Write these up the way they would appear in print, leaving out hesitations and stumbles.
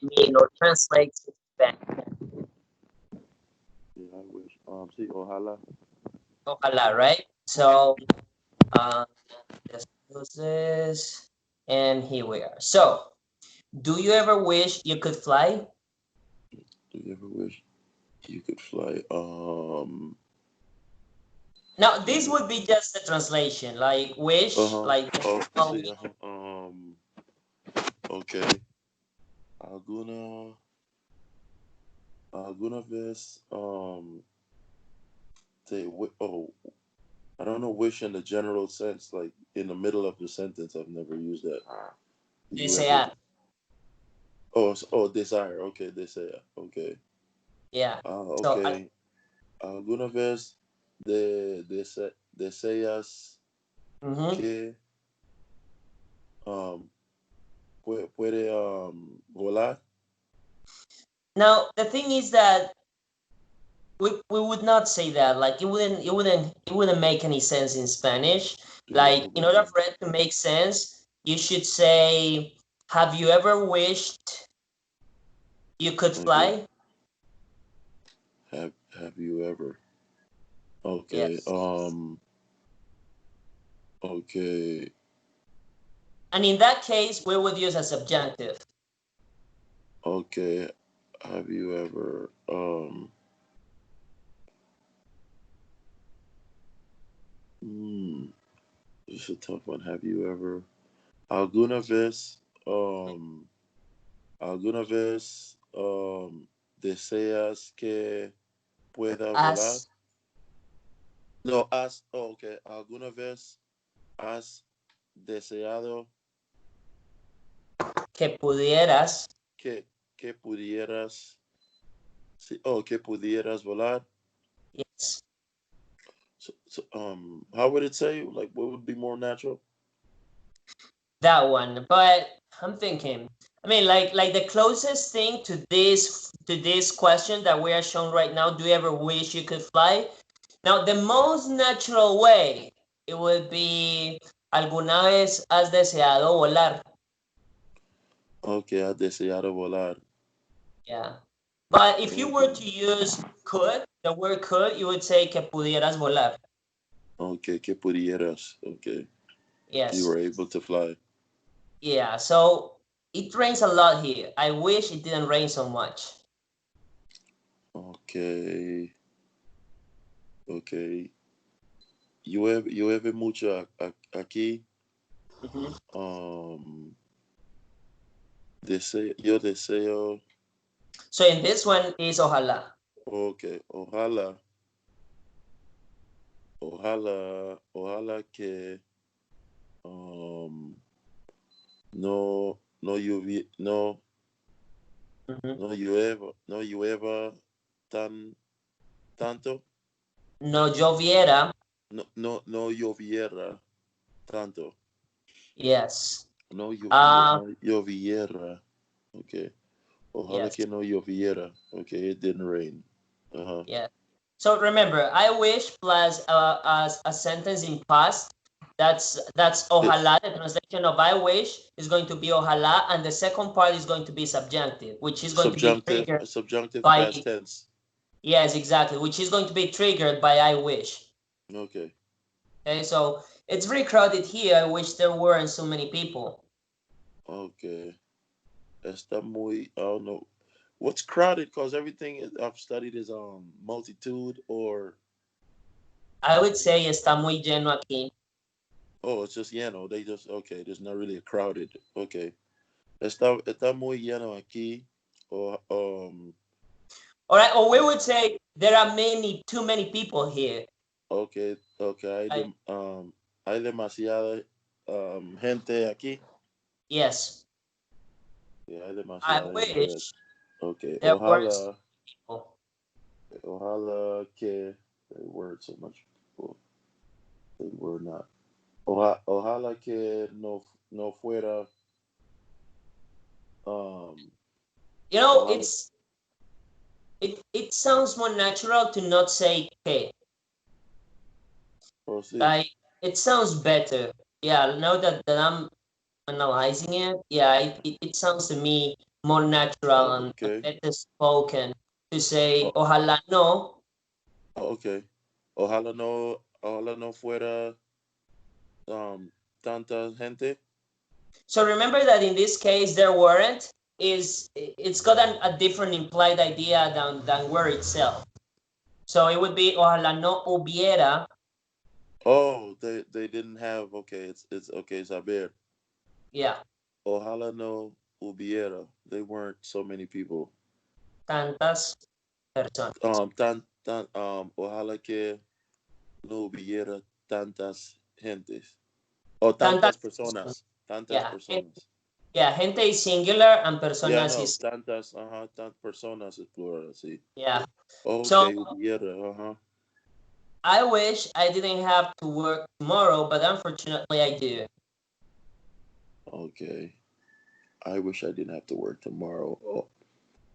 mean or translates to Spanish. Yeah, I wish. Sí, ojalá. Ojala, right? So let's do this, and here we are. So, do you ever wish you could fly? Do you ever wish you could fly? Now, this would be just a translation, like wish, Uh-huh. like Oh, oh, see, okay. Alguna, alguna vez, oh, I don't know, wish in the general sense, like in the middle of the sentence. I've never used that. Do you ever? desear. Oh, desire. Okay, desire. Okay. Yeah. So, Okay. ¿Alguna vez deseas mhm. que puede volar? Now the thing is that we would not say that. Like it wouldn't make any sense in Spanish. Like in order for it to make sense, you should say, "Have you ever wished you could Okay. fly?" Have you ever? Okay. Yes. Okay. And in that case, we would use a subjunctive. Okay. Have you ever hmm, this is a tough one. Have you ever alguna vez alguna vez deseas que pueda volar? As No, okay. ¿Alguna vez has deseado que pudieras. que, que pudieras, sí, que pudieras volar? Yes. How would it say? Like, what would be more natural? That one. But I'm thinking, I mean, like the closest thing to this question that we are shown right now, do you ever wish you could fly? Now, the most natural way, it would be, ¿alguna vez has deseado volar? Okay, has deseado volar. Yeah. But if you were Okay, to use could, the word could, you would say que pudieras volar. okay, que pudieras. Okay, you Yes. were able to fly. Yeah. So it rains a lot here. I wish it didn't rain so much. Okay, okay. Llueve mucho aquí. Mhm. Um, yo deseo. So in this one is ojalá. Okay, ojalá que um, no Mhm. no llueva tanto, No lloviera. no lloviera tanto, Yes. Uh, no lloviera, okay, ojalá yes. que no lloviera, okay, it didn't rain, uh-huh, Yeah. So remember, I wish plus a sentence in past. That's it, ojalá. The translation of I wish is going to be ojalá, and the second part is going to be subjunctive, which is going to be triggered subjunctive by, past tense, yes, exactly, which is going to be triggered by I wish. okay, Okay, so it's very crowded here. I wish there weren't so many people. okay, está muy, I don't know, what's crowded, because I've studied is multitude, or I would say está muy lleno aquí. oh, it's just lleno. They just okay. There's not really a crowded. Okay. Está muy lleno aquí. Or All right, or we would say there are too many people here. okay. Right? Hay demasiada gente aquí. Yes. Yeah, hay I demasiada gente. wish Okay. there were some people. Ojalá que they were so much people. They were not. Ojalá que no fuera. Um. You know, Ojalá. it sounds more natural to not say que. Oh, sí. Like it sounds better. Yeah, now that I'm analyzing it, yeah, it sounds to me more natural and Okay. better spoken to say, Oh, Ojala no. okay. Ojalá no fuera tanta gente. So remember that in this case, there weren't, it's got a different implied idea than word itself. So it would be, Ojalá no hubiera. Oh, they didn't have. Okay, it's okay. Saber. Yeah, Ojalá no hubiera. They weren't so many people. tantas personas. Ojalá que no hubiera tantas gentes. O Tantas tantas personas. personas. Tantas Yeah, personas. yeah, gente is singular and Yeah, personas no, is, tantas personas es plural, sí. yeah. So Okay, hubiera, I wish I didn't have to work tomorrow, but unfortunately I do. Okay. I wish I didn't have to work tomorrow.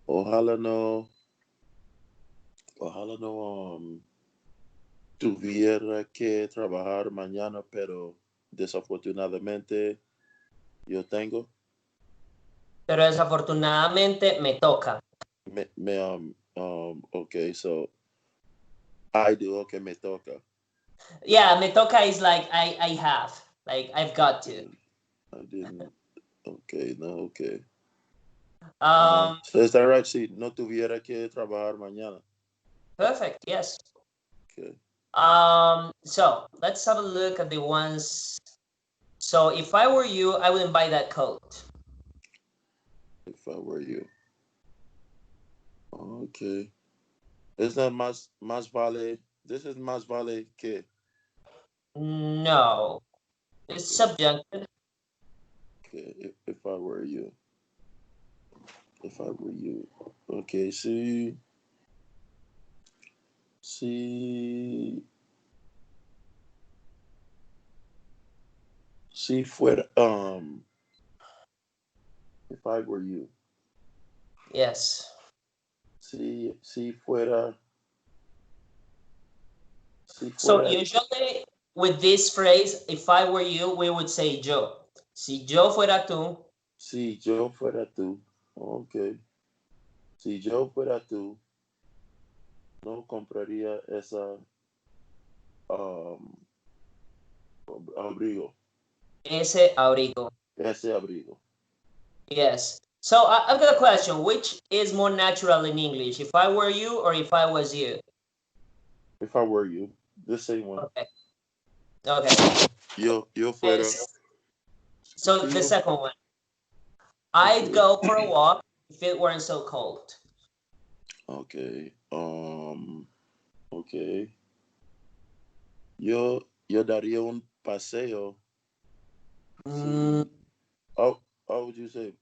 Ojalá no, ojalá no, tuviera que trabajar mañana, pero desafortunadamente yo tengo. Pero desafortunadamente me toca. Okay, so I do, okay, me toca. Yeah, me toca is like I have. Like I've got to. I didn't, okay, no, okay. Um, So is that right? Sí, no tuviera que trabajar mañana. perfect, yes. Okay. So let's have a look at the ones. So if I were you, I wouldn't buy that coat. If I were you. Okay. Is that más vale? This is más vale que. No, it's Okay. subjunctive. Okay. If I were you. If I were you. Okay. Si, si fuera, if I were you. Yes. Si fuera, si So fuera, usually with this phrase, if I were you, we would say yo. Si yo fuera tú, si yo fuera tú. Okay. Si yo fuera tú, no compraría esa, um, abrigo. ese abrigo. Ese abrigo. Yes. So I've got a question. Which is more natural in English? If I were you or if I was you? If I were you, the same one. Okay. Okay. Yo fuera. Yes. So the Frío. second one. I'd go for a walk if it weren't so cold. Okay. Okay. Yo daría un paseo. Mm, Si, how would you say?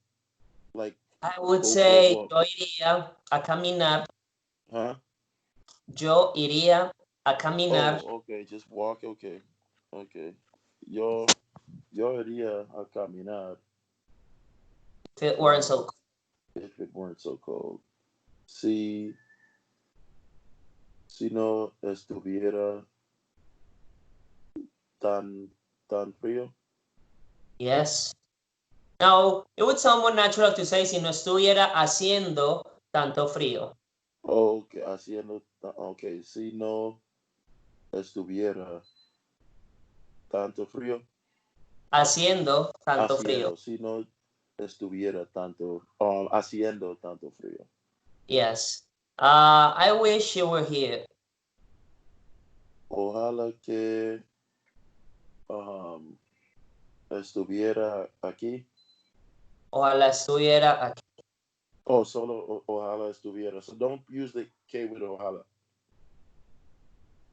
Like, I would go for a say walk. yo iría a caminar. Huh? Yo iría a caminar Oh, okay. Just walk. Okay. Okay. Yo, yo iría a caminar. if it weren't so Um, cold. if it weren't so cold. Si, si no estuviera tan frío. Yes. Now, it would sound more natural to say si no estuviera haciendo tanto frío. Oh, okay. Haciendo. Okay. Si no estuviera tanto frío. Haciendo tanto frío. Haciendo. Si no estuviera tanto. Haciendo tanto frío. Yes. I wish you were here. Ojalá que um, estuviera aquí. Ojalá estuviera aquí. Oh, solo ojalá estuviera. So don't use the K with ojalá.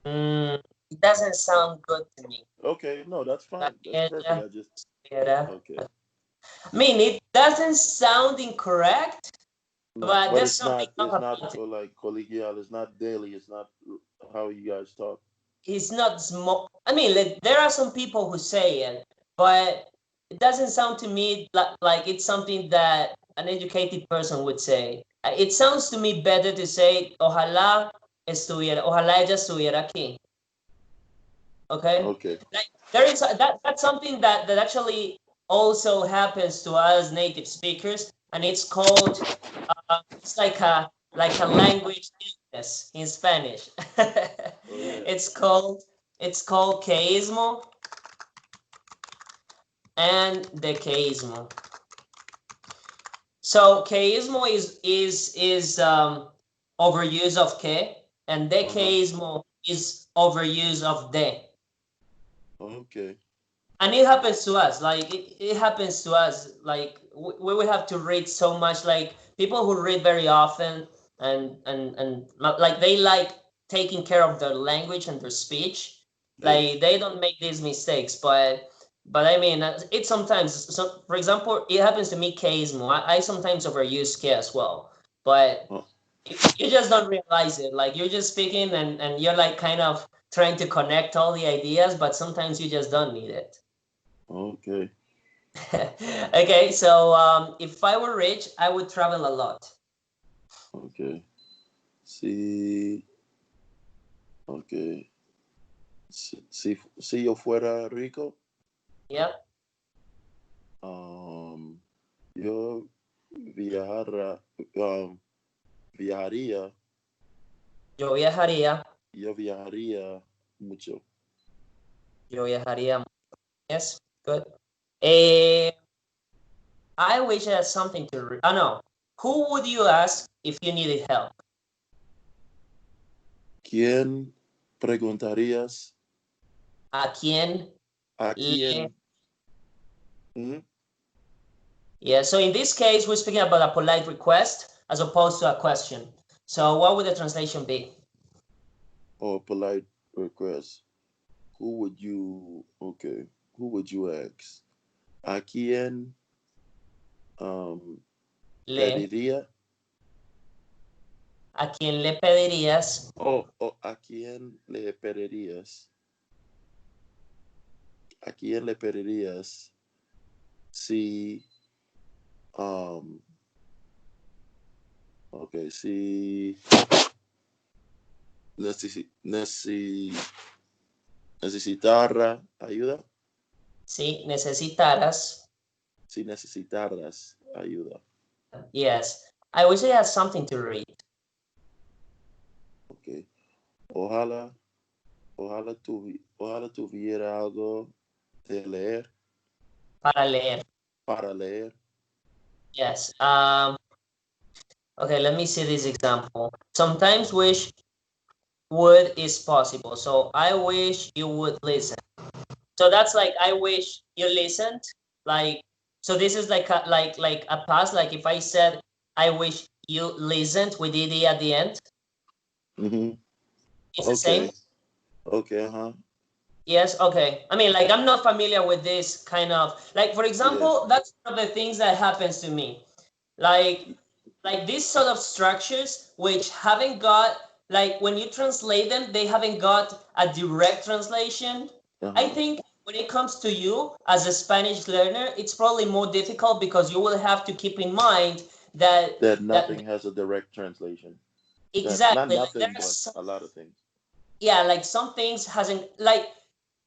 It doesn't sound good to me. Okay, no, that's fine. That's perfect. Estuviera, I just estuviera. okay. I mean, it doesn't sound incorrect, No, but but there's it's something not. off It's not about it. like collegial. It's not daily. It's not how you guys talk. It's not small. I mean, like, there are some people who say it, but it doesn't sound to me like it's something that an educated person would say. It sounds to me better to say, ojalá estuviera, ojalá ella estuviera aquí. Okay? Okay. Like, there is that's something that actually also happens to us native speakers. and it's called it's like a language illness in Spanish. Oh yeah. It's called queísmo and dequeísmo. So queísmo is overuse of que, and Uh-huh. dequeísmo is overuse of de. Okay. And it happens to us, like it happens to us, like we would have to read so much, like people who read very often and like they like taking care of their language and their speech, Yeah. like they don't make these mistakes, but I mean it sometimes, so for example it happens to me occasionally. I sometimes overuse que as well, but Oh, you just don't realize it, like you're just speaking and you're like kind of trying to connect all the ideas, but sometimes you just don't need it. okay. Okay, so if I were rich, I would travel a lot. Okay. Si, okay. Si yo fuera rico, Yeah, um, yo viajara, um, viajaría, yo viajaría, yo viajaría mucho. yo viajaría. Yes, good. Eh, I wish I had something to. Oh no, who would you ask if you needed help? ¿Quién preguntarías ¿A quién a le? quién? Mm, Yeah. So in this case, we're speaking about a polite request as opposed to a question. So what would the translation be? or polite request? Who would you? Okay. Who would you ask? ¿A quién um, Le. pediría? ¿A quién le pedirías? O ¿a quién le pedirías? ¿A quién le pedirías si, um, okay, si necesitara ayuda? Si necesitaras. Si necesitaras ayuda. Yes. I wish I had something to read. Okay. Ojalá, ojalá tuviera algo de leer, Para leer. para leer. Yes. Okay, let me see this example. Sometimes wish would is possible. So I wish you would listen. So that's like I wish you listened. Like so this is like a past. Like if I said I wish you listened with ed at the end, Mm-hmm. it's the same. Okay. Okay, uh-huh. Yes, okay. I mean, like I'm not familiar with this kind of like for Yeah. example, that's one of the things that happens to me. Like these sort of structures which haven't got, like when you translate them they haven't got a direct translation. I Uh-huh. think when it comes to you as a Spanish learner it's probably more difficult because you will have to keep in mind That that nothing has a direct translation. That not exactly, like nothing, there's but some, a lot of things. yeah, like some things hasn't, like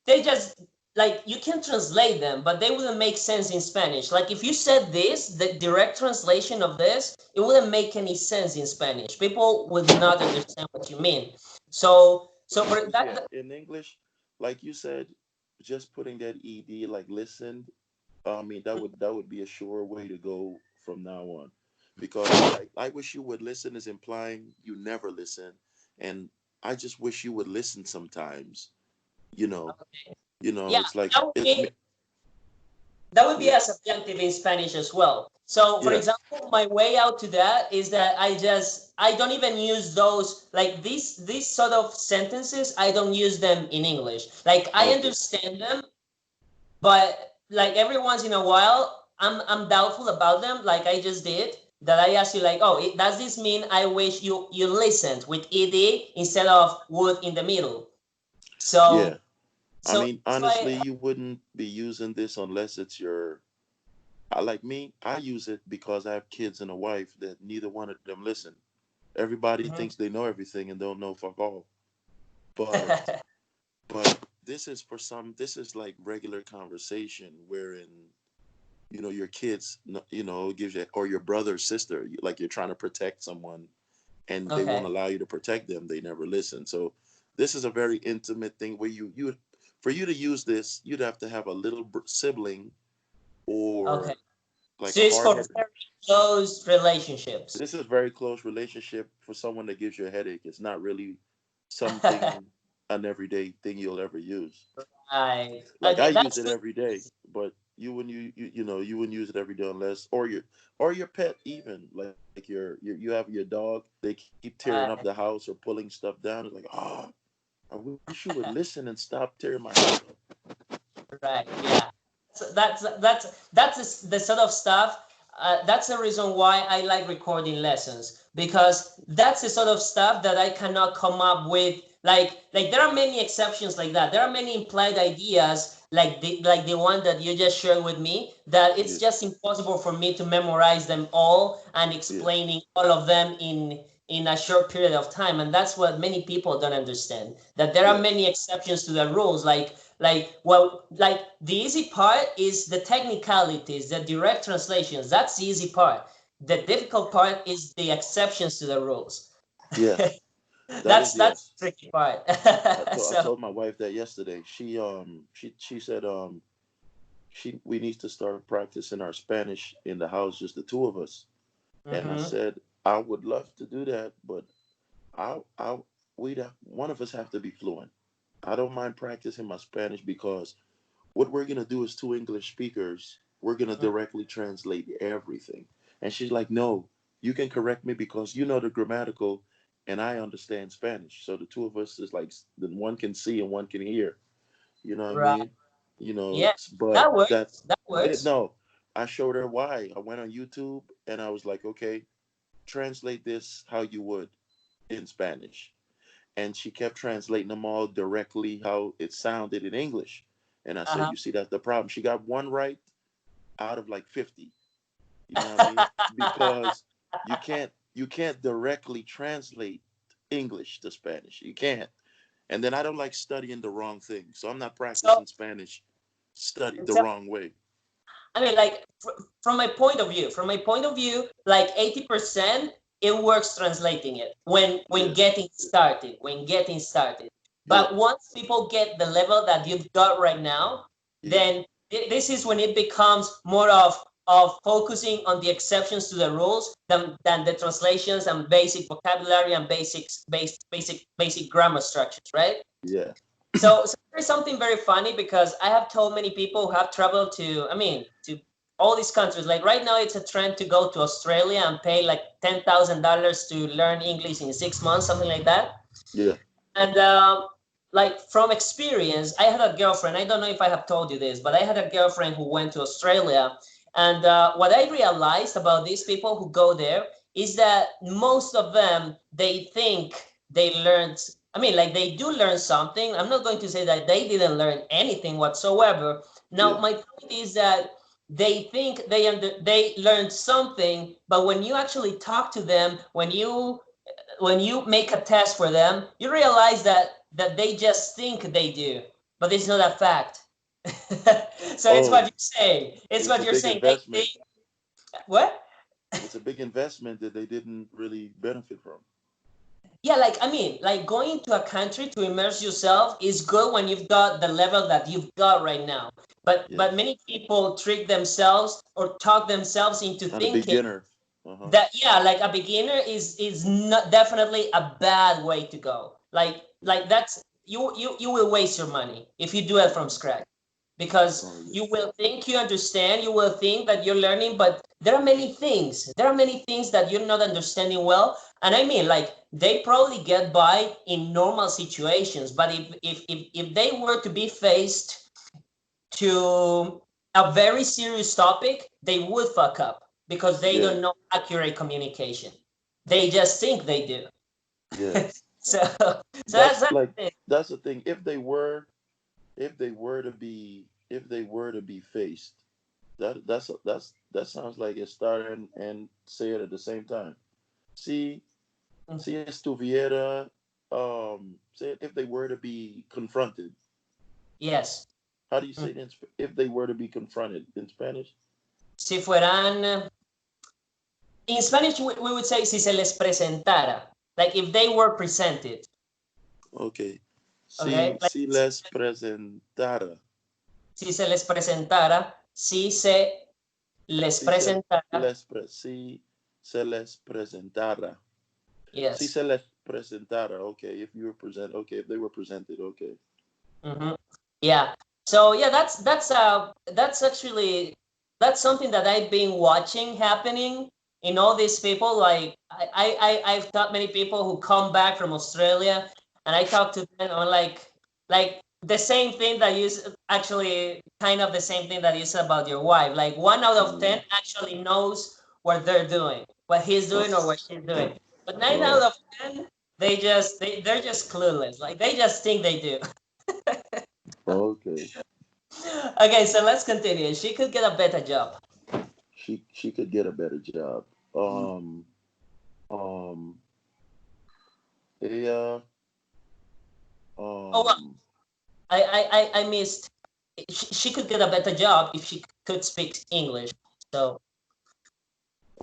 they just, like you can translate them but they wouldn't make sense in Spanish. Like if you said this, the direct translation of this, it wouldn't make any sense in Spanish. People would not understand what you mean. So for Because yeah, that, in English, like you said, just putting that ed like listen, I mean that would be a sure way to go from now on. Because like I wish you would listen is implying you never listen, and I just wish you would listen sometimes. You know, yeah, it's like that would it's be, that would be yeah, a subjunctive in Spanish as well. So, for yeah, example, my way out to that is that I don't even use those, like these sort of sentences. I don't use them in English. Like I okay, understand them, but like every once in a while, I'm doubtful about them. Like I just did. That I ask you, like, oh, does this mean I wish you listened with ed instead of would in the middle? yeah. So I so mean, that's why. honestly, you wouldn't be using this unless it's your. I like me. I use it because I have kids and a wife that neither one of them listen. Everybody Mhm. thinks they know everything and don't know fuck all. But this is for some. This is like regular conversation wherein your kids, gives you, or your brother or sister, like you're trying to protect someone and they won't Okay. allow you to protect them. They never listen. So this is a very intimate thing where for you to use this, you'd have to have a little sibling Okay. or like So a it's for hard-headed. very close relationships. This is very close relationship for someone that gives you a headache. It's not really something, an everyday thing you'll ever use. Right. Like I Okay, use that's it good. every day, but you wouldn't use it every day unless, or your pet, even like you have your dog. They keep tearing up the Right. house or pulling stuff down. It's like, I wish you would listen and stop tearing my house up. Right. Yeah. So that's the sort of stuff. That's the reason why I like recording lessons, because that's the sort of stuff that I cannot come up with. Like there are many exceptions like that. There are many implied ideas like the one that you just shared with me, that it's Yeah, just impossible for me to memorize them all and yeah, explaining all of them in a short period of time. And that's what many people don't understand, that there are yeah, many exceptions to the rules. Like the easy part is the technicalities, the direct translations. That's the easy part. The difficult part is the exceptions to the rules. yes. That is, That's yes. the tricky part. I So, told my wife that yesterday. She said we need to start practicing our Spanish in the house, just the two of us. And I mhm. said I would love to do that, but I one of us have to be fluent. I don't mind practicing my Spanish because what we're gonna do as two English speakers, we're gonna directly translate everything. And she's like, no, you can correct me because you know the grammatical, and I understand Spanish. So the two of us is like, then one can see and one can hear. You know what I Right. mean? Yeah, But that works. that's That it. works. No, I showed her why. I went on YouTube and I was like, okay, translate this how you would in Spanish. And she kept translating them all directly how it sounded in English. And I said, Uh-huh. you see, that's the problem. She got one right out of like 50. You know what I mean? Because you can't directly translate English to Spanish. You can't. And then I don't like studying the wrong thing. So I'm not So, practicing Spanish study the so wrong way. I mean, like from my point of view, like 80%, it works translating it when Yeah. getting started, Yeah. But once people get the level that you've got right now, Yeah. then this is when it becomes more of focusing on the exceptions to the rules than the translations and basic vocabulary and basic grammar structures, right? Yeah. So there's something very funny, because I have told many people who have traveled to all these countries. Like right now, it's a trend to go to Australia and pay like $10,000 to learn English in 6 months, something like that. Yeah. And like from experience, I had a girlfriend. I don't know if I have told you this, but I had a girlfriend who went to Australia. And what I realized about these people who go there is that most of them, they think they learned. I mean, like they do learn something. I'm not going to say that they didn't learn anything whatsoever. Now, Yeah. my point is that they think they learned something, but when you actually talk to them, when you make a test for them, you realize that they just think they do, but it's not a fact. So it's what Oh, you're saying. It's it's what a you're big saying. They investment. what? It's a big investment that they didn't really benefit from. Yeah, like I mean, like going to a country to immerse yourself is good when you've got the level that you've got right now. But Yes. many people trick themselves or talk themselves into Not a thinking beginner. Uh-huh. that, yeah, like a beginner is not definitely a bad way to go. Like that's you will waste your money if you do it from scratch, because Oh yeah. you will think you understand, you will think that you're learning, but there are many things that you're not understanding well. And I mean, like they probably get by in normal situations, but if they were to be faced to a very serious topic, they would fuck up because they Yeah. don't know accurate communication. They just think they do. Yeah. So That's that's like it. that's the thing. If they were to be faced, that sounds like it start and say it at the same time. See, si estuviera, say if they were to be confronted. Yes. How do you say it if they were to be confronted in Spanish? si fueran, in Spanish, we would say si se les presentara, like if they were presented. Okay. Okay, like, Si les presentara. si se les presentara, si se les presentara. Si se les presentara. Yes. Si se les presentara. Okay. If you were present. Okay. If they were presented. Okay. Mm-hmm. Yeah. So yeah, that's actually that's something that I've been watching happening in all these people. Like I've taught many people who come back from Australia, and I talk to them on like the same thing that you actually kind of the same thing that you said about your wife. Like 1 out of 10 actually knows what they're doing, what he's doing or what she's doing. But 9 out of 10 they're just clueless. Like they just think they do. Okay. Okay, so let's continue. She could get a better job. She could get a better job. Um. Yeah. Oh, well, Um. I missed. She could get a better job if she could speak English. So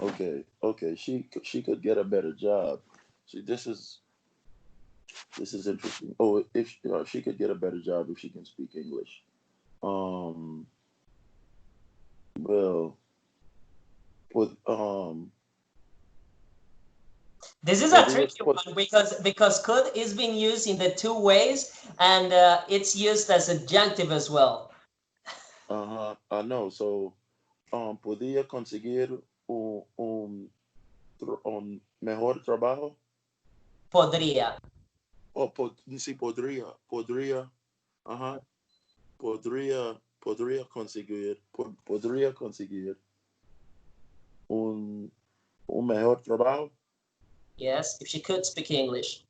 Okay. Okay. She could get a better job. See, this is interesting. Oh, if she could get a better job if she can speak English. Um. Well. With this is a podría, tricky one because could is being used in the two ways, and it's used as adjunctive as well. I know. So, podría conseguir un mejor trabajo. Podría. Oh, sí, podría, ajá, podría conseguir un, un mejor trabajo Yes, if she could speak English.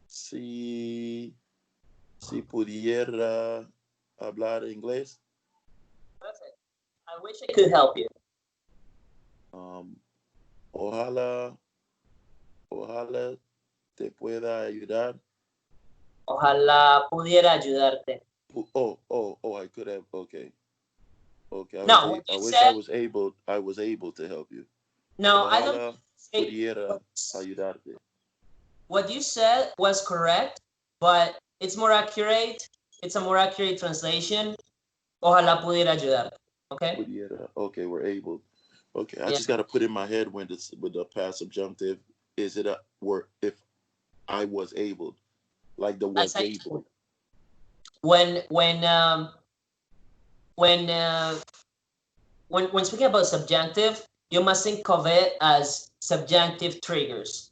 si, si pudiera hablar inglés. Perfect. I wish I could help you. Um, ojalá, ojalá te pueda ayudar. Ojalá pudiera ayudarte. I could have. Okay, okay. No, what I you wish said. I was able to help you. No, I don't Ojalá say pudiera ayudarte. what you said was correct, but it's more accurate. It's a more accurate translation. Ojalá pudiera ayudar. Okay. Pudiera. Okay, we're able. Okay, I Yeah. just got to put in my head when this with the past subjunctive. Is it a word if I was able, like the As was I able? when when um, when uh, when speaking about subjunctive, you must think of it as subjunctive triggers.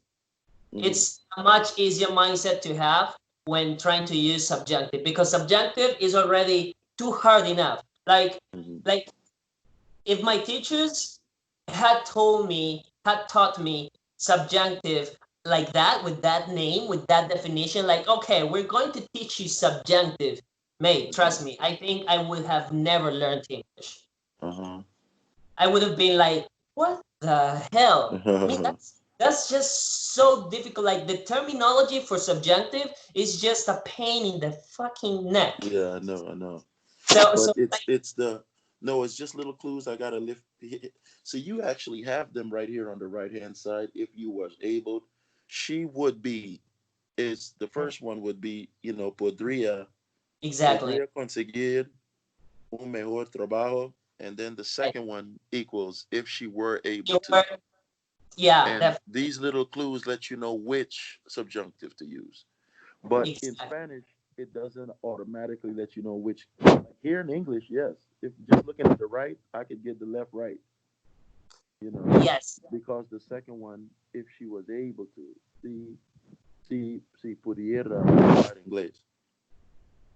Mm-hmm. It's a much easier mindset to have when trying to use subjunctive because subjunctive is already too hard enough. Mm-hmm. Like if my teachers had taught me subjunctive like that, with that name, with that definition, like, okay, we're going to teach you subjunctive, mate, trust me, I think I would have never learned English. Uh I would have been like, what the hell? I mean, huh. that's just so difficult. Like the terminology for subjunctive is just a pain in the fucking neck. Yeah, I know, I know. So But like, it's the no, it's just little clues I gotta lift. So you actually have them right here on the right hand side. If you was able, she would be. Is the first one would be exactly. podría conseguir un mejor trabajo, and then the Right. second one equals if she were able You to. were, yeah, And these little clues let you know which subjunctive to use. But in exactly. Spanish, it doesn't automatically let you know which. Like here in English, yes. If just looking at the right, I could get the left right. Yes. Because the second one, if she was able to, si pudiera hablar inglés.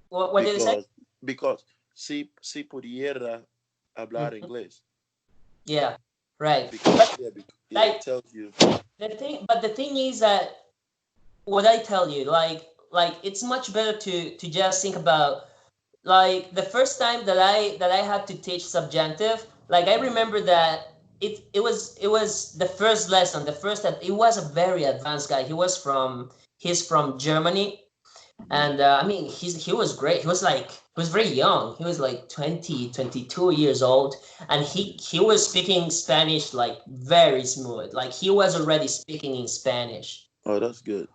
What did you say? Because si pudiera hablar Mhm. inglés. Yeah, right. Because But yeah, it like tells you. the thing is that what I tell you, like it's much better to just think about like the first time that I had to teach subjunctive. Like I remember that it was the first lesson, the first that it was a very advanced guy. He's from Germany, And I mean, he was great. He was very young. He was like 20, 22 years old, and Yeah. he was speaking Spanish like very smooth. Like he was already speaking in Spanish. Oh, that's good.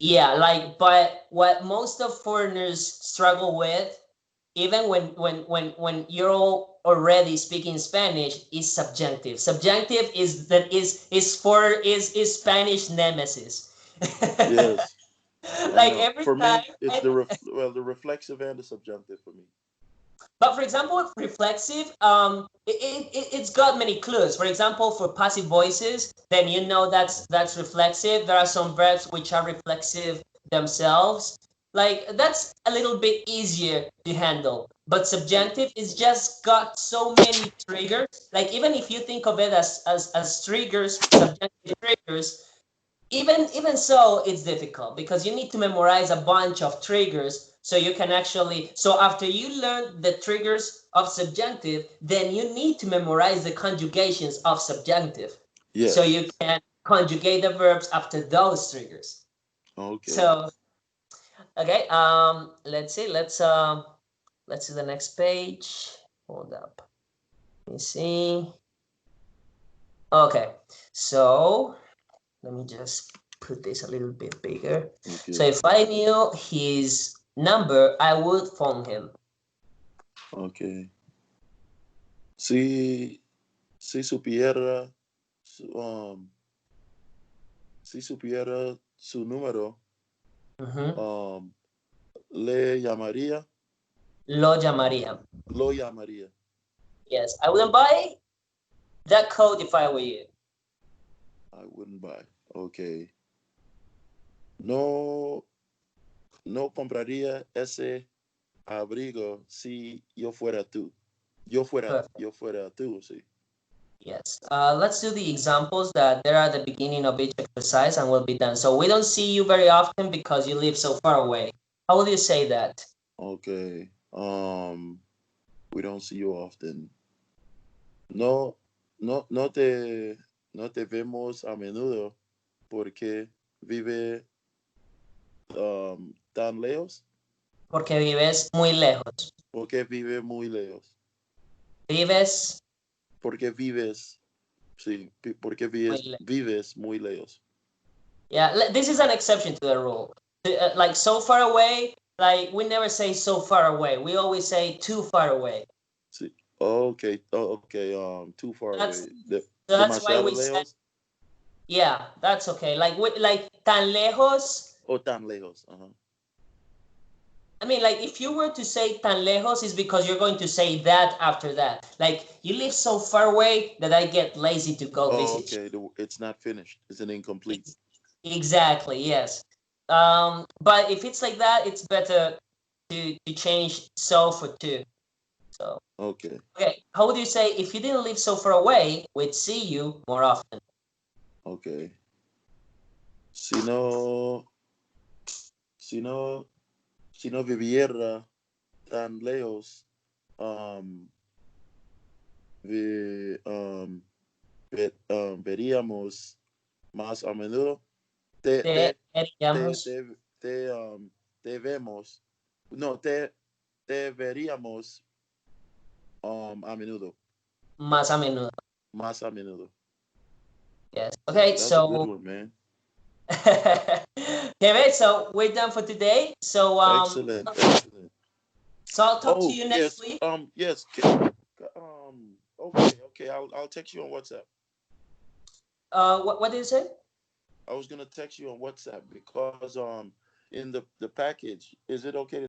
Yeah, like, but what most of foreigners struggle with, even when you're all already speaking Spanish, is subjunctive. Subjunctive is Spanish nemesis. Yes, I Like know. every For time, me, it's the reflexive and the subjunctive for me. but for example, with reflexive, it's got many clues. For example, for passive voices, then you know that's reflexive. There are some verbs which are reflexive themselves. Like that's a little bit easier to handle. But subjunctive is just got so many triggers. Like even if you think of it as triggers, subjunctive triggers, even so it's difficult because you need to memorize a bunch of triggers so you can actually so after you learn the triggers of subjunctive, then you need to memorize the conjugations of subjunctive so Yes. you can conjugate the verbs after those triggers. Okay. So okay, let's see the next page. Hold up, let me see. Okay, so let me just put this a little bit bigger. So Okay. if I knew his number, I would phone him. Okay. Si si supiera si supiera su número, Mhm. um, le llamaría, Lo llamaría. lo llamaría. Yes, I wouldn't buy that code if I were you. I wouldn't buy. Okay. No, no compraría ese abrigo si yo fuera tú. Perfect. Yo fuera tú, sí. Yes. Let's do the examples that there at the beginning of each exercise and we'll be done. So we don't see you very often because you live so far away. How will you say that? Okay. We don't see you often. No, no te vemos a menudo porque vive tan lejos, Porque vives muy lejos. porque vive muy lejos, Vives porque vives, sí, porque muy vives, lejos. vives muy lejos. Yeah, this is an exception to the rule. Like so far away, like we never say so far away. We always say too far away. Sí. Okay, okay, too far That's away. that's why Demasiado we said lejos yeah, that's okay. Like tan lejos. o tan lejos. I mean, like if you were to say tan lejos, is because you're going to say that after that. Like you live so far away that I get lazy to go Oh, visit okay. It's not finished. It's an you. incomplete. Exactly, yes. But if it's like that, it's better to change so for two. So Okay, okay, how would you say if you didn't live so far away, we'd see you more often? okay. Si no, si no, si no viviera tan lejos, um, vi- um, veríamos más a menudo. Te, Te te, te, veríamos te, te, te vemos. No, te veríamos a menudo. más a menudo. Más a menudo. Yes. Okay, That's a good so one, man. okay, wait, so we're done for today. Excellent, excellent. So I'll talk to Oh, you next yes. week. Yes. Okay, okay. I'll text you on WhatsApp. What did you say? I was gonna text you on WhatsApp because in the package, is it okay to